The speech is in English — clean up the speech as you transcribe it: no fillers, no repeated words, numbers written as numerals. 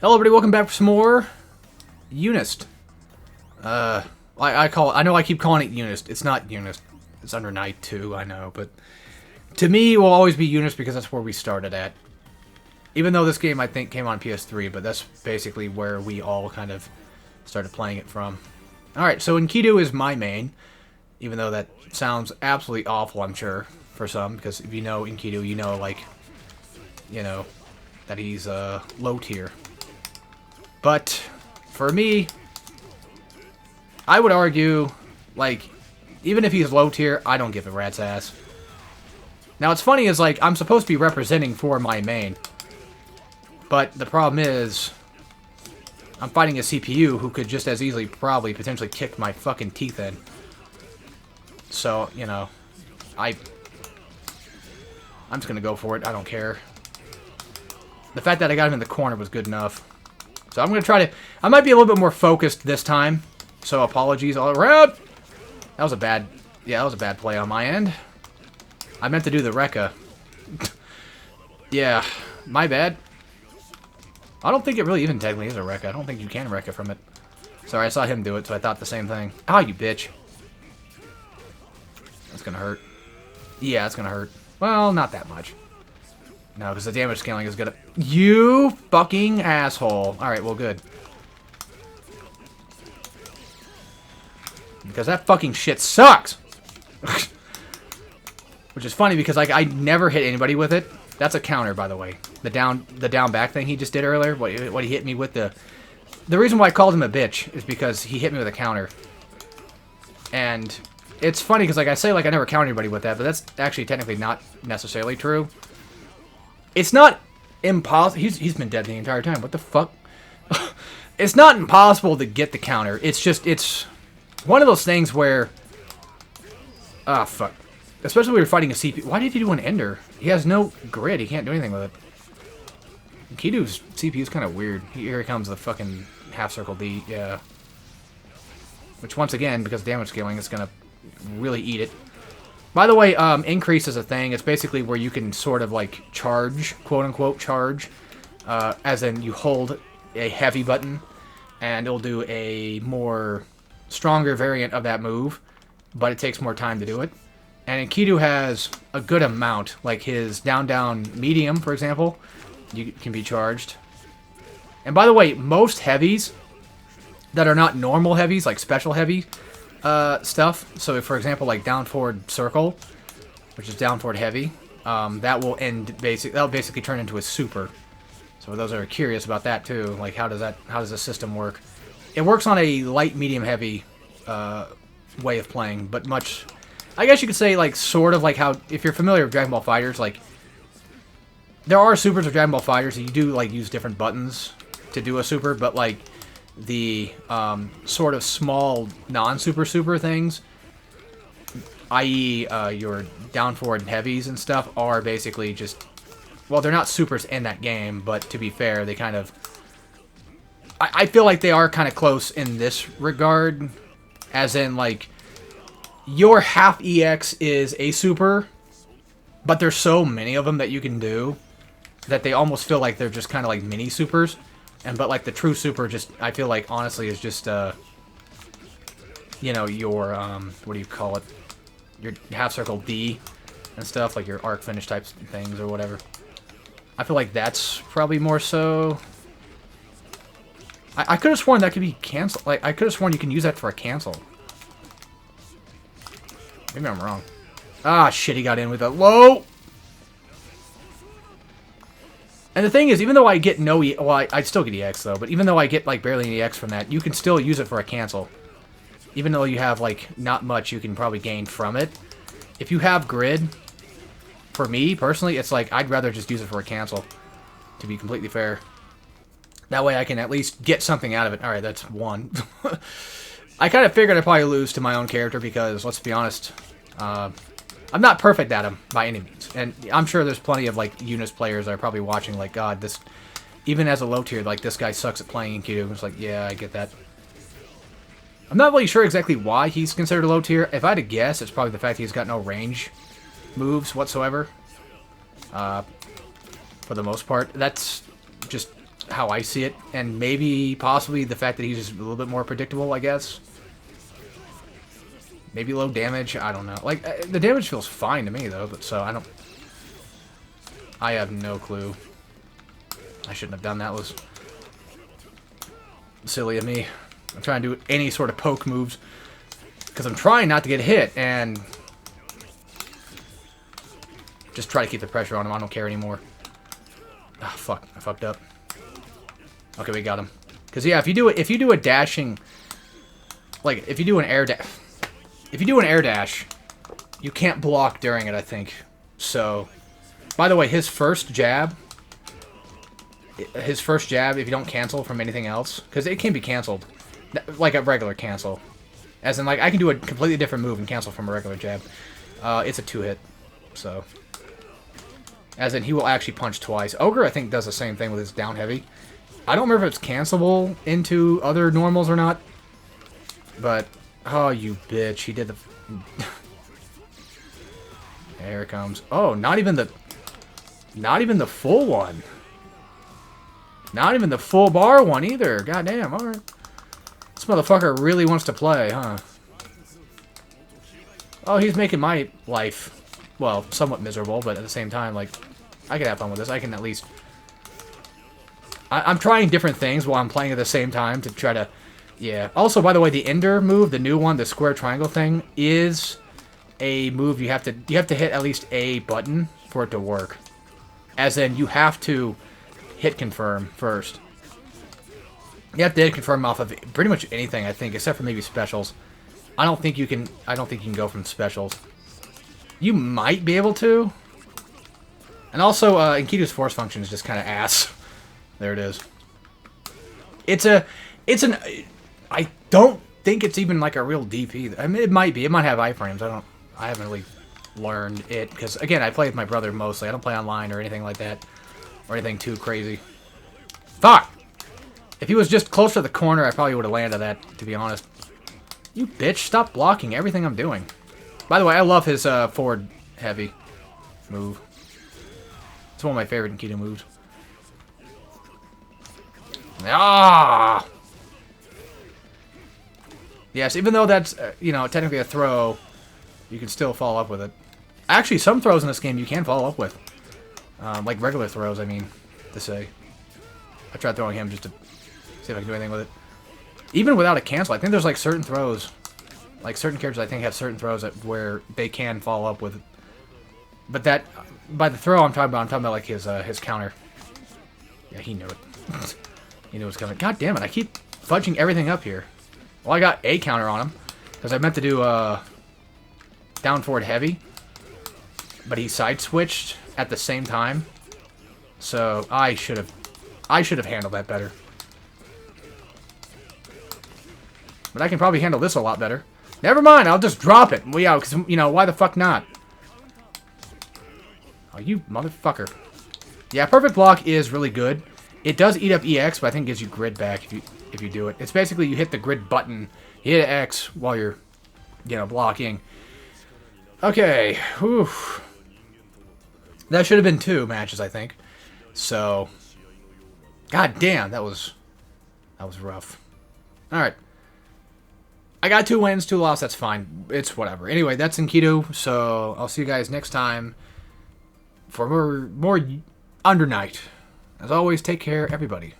Hello everybody, welcome back for some more Unist. I know I keep calling it Unist. It's not Unist. It's under Night 2, I know, but to me it will always be Unist because that's where we started at. Even though this game I think came on PS3, but that's basically where we all kind of started playing it from. Alright, so Enkidu is my main, even though that sounds absolutely awful, I'm sure, for some, because if you know Enkidu, you know, like, you know, that he's low tier. But for me, I would argue, like, even if he's low tier, I don't give a rat's ass. Now, what's funny is, like, I'm supposed to be representing for my main. But the problem is, I'm fighting a CPU who could just as easily probably potentially kick my fucking teeth in. So, you know, I'm just gonna go for it. I don't care. The fact that I got him in the corner was good enough. So I'm gonna try to... I might be a little bit more focused this time. So apologies all around. That was a bad... Yeah, that was a bad play on my end. I meant to do the Rekka. Yeah, my bad. I don't think it really even technically is a Rekka. I don't think you can Rekka from it. Sorry, I saw him do it, so I thought the same thing. Ah, you bitch. That's gonna hurt. Yeah, it's gonna hurt. Well, not that much. No, because the damage scaling is gonna... You fucking asshole. Alright, well, good. Because that fucking shit sucks! Which is funny because, like, I never hit anybody with it. That's a counter, by the way. The down back thing he just did earlier, what he hit me with the... The reason why I called him a bitch is because he hit me with a counter. And it's funny because, like, I say, like, I never counter anybody with that, but that's actually technically not necessarily true. It's not impossible. He's been dead the entire time. What the fuck? It's not impossible to get the counter. It's just, it's one of those things where... Ah, fuck. Especially when you're fighting a CPU. Why did he do an Ender? He has no grid. He can't do anything with it. Enkidu's CPU is kind of weird. Here comes the fucking half circle D. Yeah. Which, once again, because damage scaling is going to really eat it. By the way, increase is a thing. It's basically where you can sort of, like, charge, quote-unquote charge. As in, you hold a heavy button, and it'll do a more stronger variant of that move, but it takes more time to do it. And Enkidu has a good amount, like his down-down medium, for example, you can be charged. And by the way, most heavies that are not normal heavies, like special heavy stuff, so if, for example, like down forward circle, which is down forward heavy, that'll basically turn into a super. So for those that are curious about that too, like how does the system work? It works on a light, medium, heavy way of playing, but much, I guess you could say, like, sort of like how, if you're familiar with Dragon Ball FighterZ, like, there are supers of Dragon Ball FighterZ, so you do, like, use different buttons to do a super, but, like, the sort of small non-super things, i.e. Your down forward heavies and stuff, are basically just, well, they're not supers in that game, but to be fair, they kind of, I feel like they are kind of close in this regard, as in, like, your half EX is a super, but there's so many of them that you can do that they almost feel like they're just kind of like mini supers. But like the true super, just, I feel like, honestly, is just you know, your what do you call it, your half circle D and stuff, like your arc finish types things or whatever. I feel like that's probably more so. I could have sworn that could be canceled. Like, I could have sworn you can use that for a cancel. Maybe I'm wrong. Ah, shit, he got in with a low. And the thing is, even though I get no well, I still get EX, though, but even though I get, like, barely any EX from that, you can still use it for a cancel. Even though you have, like, not much you can probably gain from it. If you have grid, for me, personally, it's like, I'd rather just use it for a cancel, to be completely fair. That way I can at least get something out of it. Alright, that's one. I kind of figured I'd probably lose to my own character because, let's be honest, I'm not perfect at him by any means. And I'm sure there's plenty of, like, Unist players that are probably watching, like, God, this, even as a low tier, like, this guy sucks at playing Enkidu. It's like, yeah, I get that. I'm not really sure exactly why he's considered a low tier. If I had to guess, it's probably the fact he's got no range moves whatsoever. For the most part. That's just how I see it, and maybe possibly the fact that he's just a little bit more predictable, I guess. Maybe low damage, I don't know. Like, the damage feels fine to me, though, but so I have no clue. I shouldn't have done that. It was silly of me. I'm trying to do any sort of poke moves, because I'm trying not to get hit, and just try to keep the pressure on him. I don't care anymore. Ah, fuck. I fucked up. Okay, we got him. Because, yeah, if you do a dashing... Like, if you do an air dash... If you do an air dash, you can't block during it, I think. So, by the way, his first jab, if you don't cancel from anything else, because it can be canceled, like a regular cancel. As in, like, I can do a completely different move and cancel from a regular jab. It's a 2-hit, so. As in, he will actually punch twice. Ogre, I think, does the same thing with his down heavy. I don't remember if it's cancelable into other normals or not, but... Oh, you bitch. He did the... There it comes. Oh, not even the full one. Not even the full bar one either. Goddamn, alright. This motherfucker really wants to play, huh? Oh, he's making my life, well, somewhat miserable, but at the same time, like, I can have fun with this. I can at least... I'm trying different things while I'm playing at the same time to try to... Yeah. Also, by the way, the Ender move, the new one, the square triangle thing, is a move you have to hit at least a button for it to work. As in, you have to hit confirm first. You have to hit confirm off of pretty much anything, I think, except for maybe specials. I don't think you can go from specials. You might be able to. And also, Enkidu's force function is just kind of ass. There it is. I don't think it's even like a real DP. I mean, it might be. It might have iframes. I haven't really learned it because, again, I play with my brother mostly. I don't play online or anything like that, or anything too crazy. Fuck! If he was just closer to the corner, I probably would have landed that, to be honest. You bitch, stop blocking everything I'm doing. By the way, I love his forward heavy move. It's one of my favorite Enkidu moves. Ah! Yes, even though that's, technically a throw, you can still follow up with it. Actually, some throws in this game you can follow up with. Like regular throws, I mean, to say. I tried throwing him just to see if I can do anything with it. Even without a cancel, I think there's like certain throws. Like certain characters I think have certain throws where they can follow up with it. But that, by the throw I'm talking about like his counter. Yeah, he knew it. He knew it was coming. God damn it, I keep fudging everything up here. Well, I got a counter on him, because I meant to do down forward heavy, but he side switched at the same time, so I should have handled that better. But I can probably handle this a lot better. Never mind, I'll just drop it. Well, yeah, because why the fuck not? Oh, you motherfucker! Yeah, perfect block is really good. It does eat up EX, but I think it gives you grid back if you do it. It's basically you hit the grid button, you hit X while you're, blocking. Okay, whew. That should have been 2 matches, I think. So, god damn, that was rough. All right, I got 2 wins, 2 losses. That's fine. It's whatever. Anyway, that's Enkidu. So I'll see you guys next time for more Under Night. As always, take care, everybody.